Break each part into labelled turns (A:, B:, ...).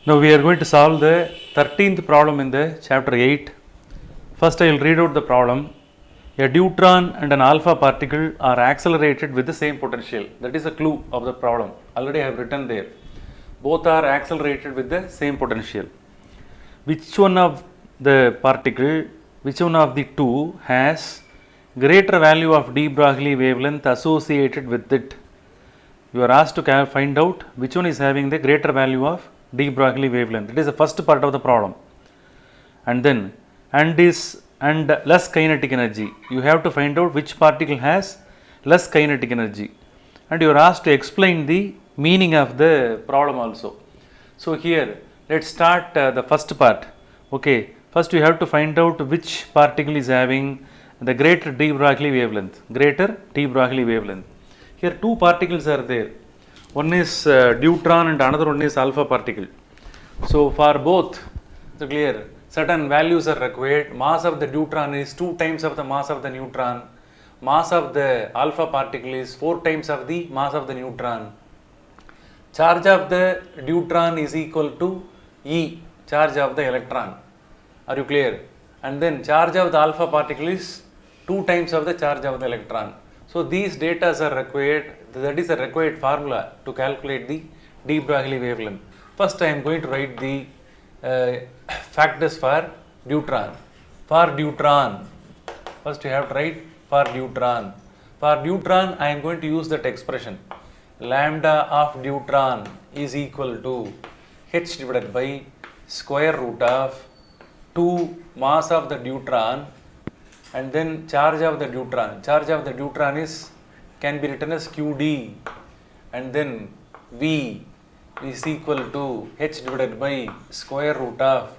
A: Now we are going to solve the 13th problem in the chapter 8. First I will read out the problem. A deuteron and an alpha particle are accelerated with the same potential. That is the clue of the problem. Already I have written there. Both are accelerated with the same potential. Which one of the two has greater value of de Broglie wavelength associated with it? You are asked to find out which one is having the greater value of de Broglie wavelength. That is the first part of the problem. And then and less kinetic energy. You have to find out which particle has less kinetic energy. And you are asked to explain the meaning of the problem also. So here let's start the first part. Okay, first you have to find out which particle is having the greater de Broglie wavelength. Here two particles are there. One is deuteron and another one is alpha particle. So for both, it's clear, certain values are required. Mass of the deuteron is 2 times of the mass of the neutron. Mass of the alpha particle is 4 times of the mass of the neutron. Charge of the deuteron is equal to E, charge of the electron. Are you clear? And then charge of the alpha particle is 2 times of the charge of the electron. So these data are required. That is a required formula to calculate the de Broglie wavelength. First I am going to write the factors for deuteron. First you have to write for deuteron. For deuteron I am going to use that expression. Lambda of deuteron is equal to h divided by square root of 2 mass of the deuteron and then charge of the deuteron. Charge of the deuteron can be written as Qd, and then V is equal to h divided by square root of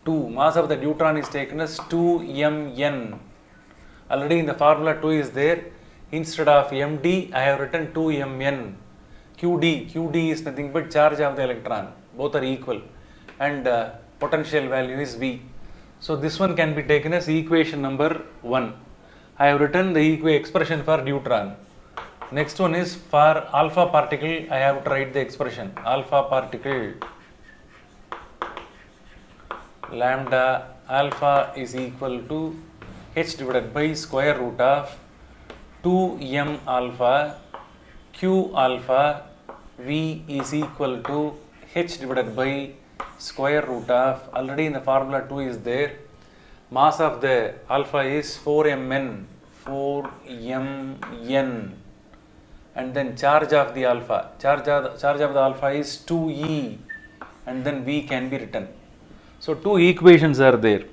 A: 2. Mass of the deuteron is taken as 2mn. Already in the formula 2 is there. Instead of md, I have written 2mn. Qd is nothing but charge of the electron. Both are equal, and potential value is V. So this one can be taken as equation number 1. I have written the expression for deuteron. Next one is for alpha particle. I have to write the expression. Alpha particle, lambda alpha is equal to h divided by square root of 2m alpha. Q alpha V is equal to h divided by square root of, already in the formula 2 is there. Mass of the alpha is 4mn, and then charge of the alpha, charge of the alpha is 2e, and then V can be written. So two equations are there.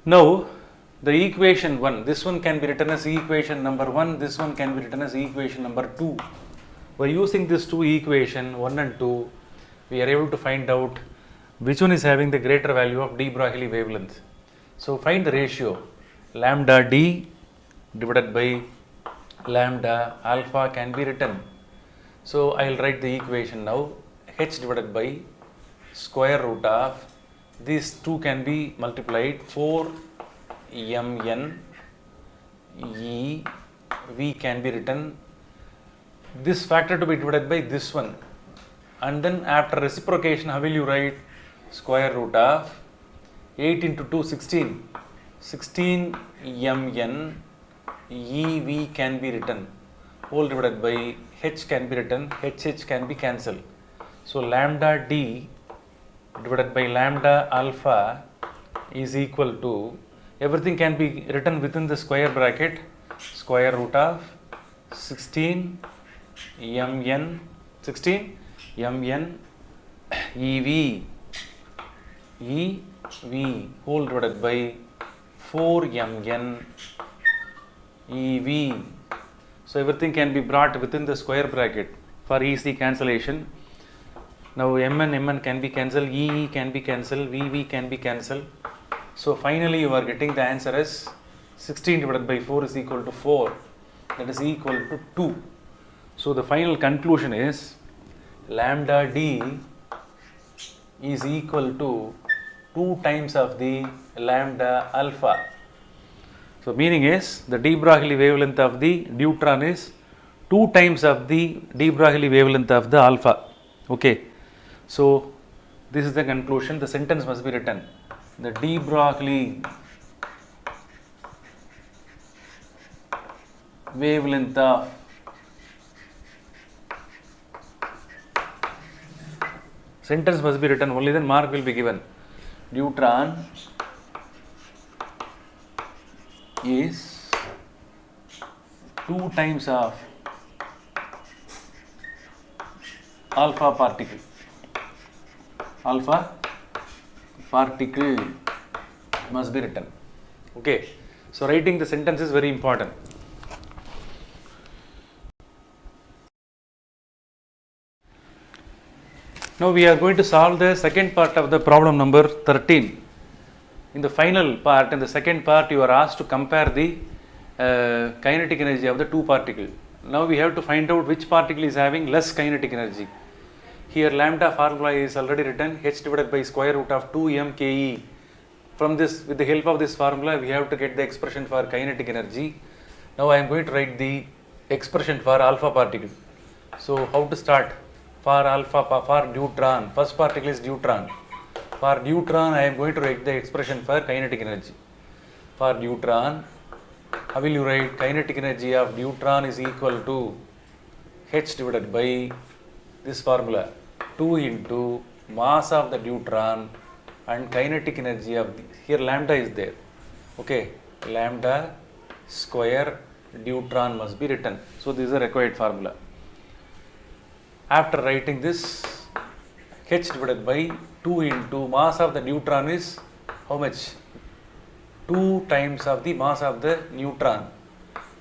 A: Now the equation 1, this one can be written as equation number 1, this one can be written as equation number 2. By using these two equation 1 and 2, we are able to find out which one is having the greater value of de Broglie wavelength. So find the ratio. Lambda d divided by lambda alpha can be written. So I will write the equation now. H divided by square root of, these two can be multiplied, 4mn e, V can be written. This factor to be divided by this one. And then after reciprocation, how will you write? Square root of 8 into 2, 16. 16mn EV can be written. Whole divided by h can be written. H can be cancelled. So lambda d divided by lambda alpha is equal to, everything can be written within the square bracket, square root of 16mn EV whole divided by 4mn EV. So everything can be brought within the square bracket for easy cancellation. Now mn can be cancelled, EE can be cancelled, VV can be cancelled. So finally you are getting the answer as 16 divided by 4 is equal to 4. That is equal to 2. So the final conclusion is lambda d is equal to 2 times of the lambda alpha. So meaning is the de Broglie wavelength of the deuteron is 2 times of the de Broglie wavelength of the alpha. Okay. So This is the conclusion. The sentence must be written. The de Broglie wavelength of sentence must be written, only then mark will be given. Neutron is 2 times of alpha particle. Alpha particle must be written. Okay. So writing the sentence is very important. Now we are going to solve the second part of the problem number 13. In the final part, in the second part, you are asked to compare the kinetic energy of the two particles. Now we have to find out which particle is having less kinetic energy. Here lambda formula is already written, h divided by square root of 2m ke. From this, with the help of this formula, we have to get the expression for kinetic energy. Now I am going to write the expression for alpha particle. So how to start? For alpha, for neutron, first particle is neutron. For neutron, I am going to write the expression for kinetic energy. For neutron, how will you write? Kinetic energy of neutron is equal to h divided by this formula, 2 into mass of the neutron and kinetic energy of the, here lambda is there. Okay, lambda square neutron must be written. So this is a required formula. After writing this, h divided by 2 into mass of the neutron is how much? 2 times of the mass of the neutron.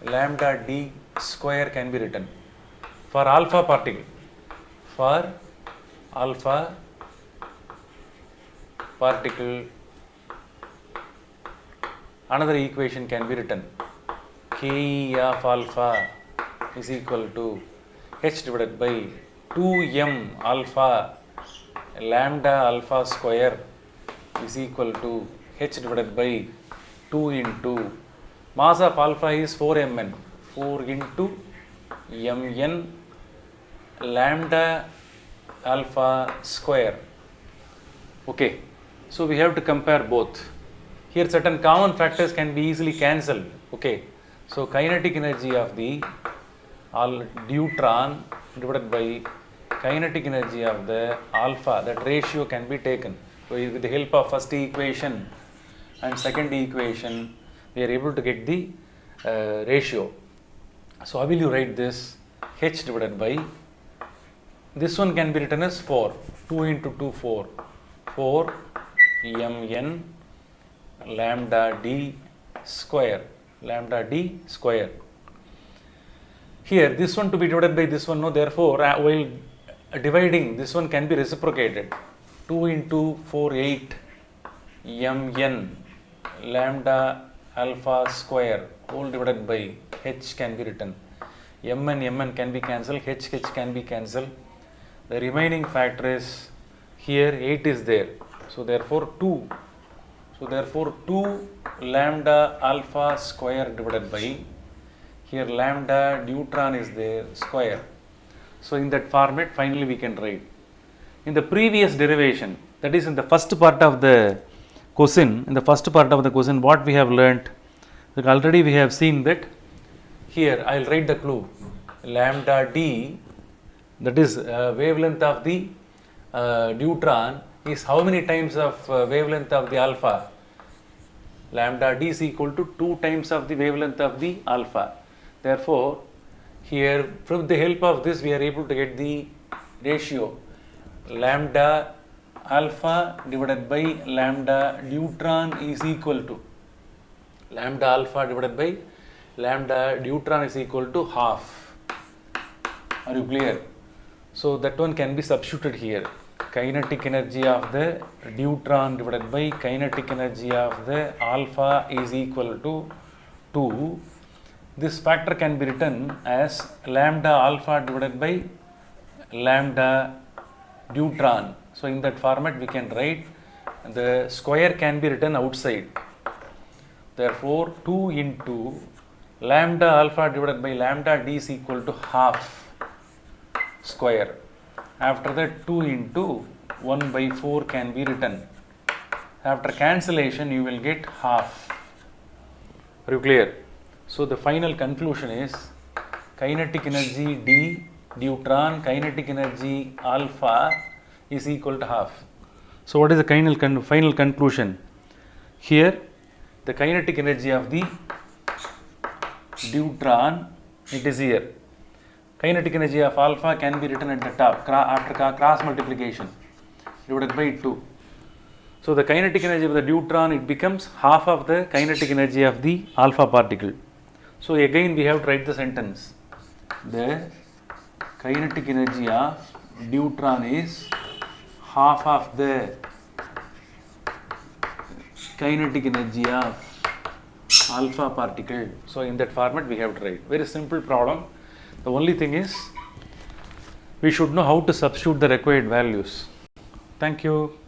A: Lambda d square can be written. For alpha particle, for alpha particle, another equation can be written. Ke of alpha is equal to h divided by 2m alpha lambda alpha square is equal to h divided by 2 into mass of alpha is 4mn, 4 into mn lambda alpha square. Okay, so we have to compare both. Here certain common factors can be easily cancelled. Okay, so kinetic energy of the neutron divided by kinetic energy of the alpha, that ratio can be taken. So with the help of first equation and second equation, we are able to get the ratio. So how will you write this? H divided by, this one can be written as 4, 2 into 2, 4, 4 mn lambda d square, lambda d square. Here this one to be divided by this one, no, therefore while dividing, this one can be reciprocated. 2 into 4, 8 mn lambda alpha square whole divided by h can be written. Mn can be cancelled, h can be cancelled. The remaining factor is here 8 is there. So therefore 2. So therefore 2 lambda alpha square divided by, here lambda neutron is there square. So in that format finally we can write. In the previous derivation, that is in the first part of the question, what we have learnt, that already we have seen that here I will write the clue. Lambda d, that is wavelength of the neutron, is how many times of wavelength of the alpha? Lambda d is equal to 2 times of the wavelength of the alpha. Therefore, here from the help of this we are able to get the ratio. Lambda alpha divided by lambda neutron is equal to, lambda alpha divided by lambda neutron is equal to half. Are you clear? So that one can be substituted here. Kinetic energy of the neutron divided by kinetic energy of the alpha is equal to 2. This factor can be written as lambda alpha divided by lambda neutron. So in that format we can write, the square can be written outside. Therefore 2 into lambda alpha divided by lambda d is equal to half square. After that 2 into 1 by 4 can be written. After cancellation, you will get half. Are you clear? So the final conclusion is kinetic energy D neutron, kinetic energy alpha is equal to half. So what is the final conclusion? Here the kinetic energy of the neutron, it is here. Kinetic energy of alpha can be written at the top after cross multiplication divided by 2. So the kinetic energy of the neutron, it becomes half of the kinetic energy of the alpha particle. So again we have to write the sentence. The kinetic energy of neutron is half of the kinetic energy of alpha particle. So in that format we have to write. Very simple problem. The only thing is we should know how to substitute the required values. Thank you.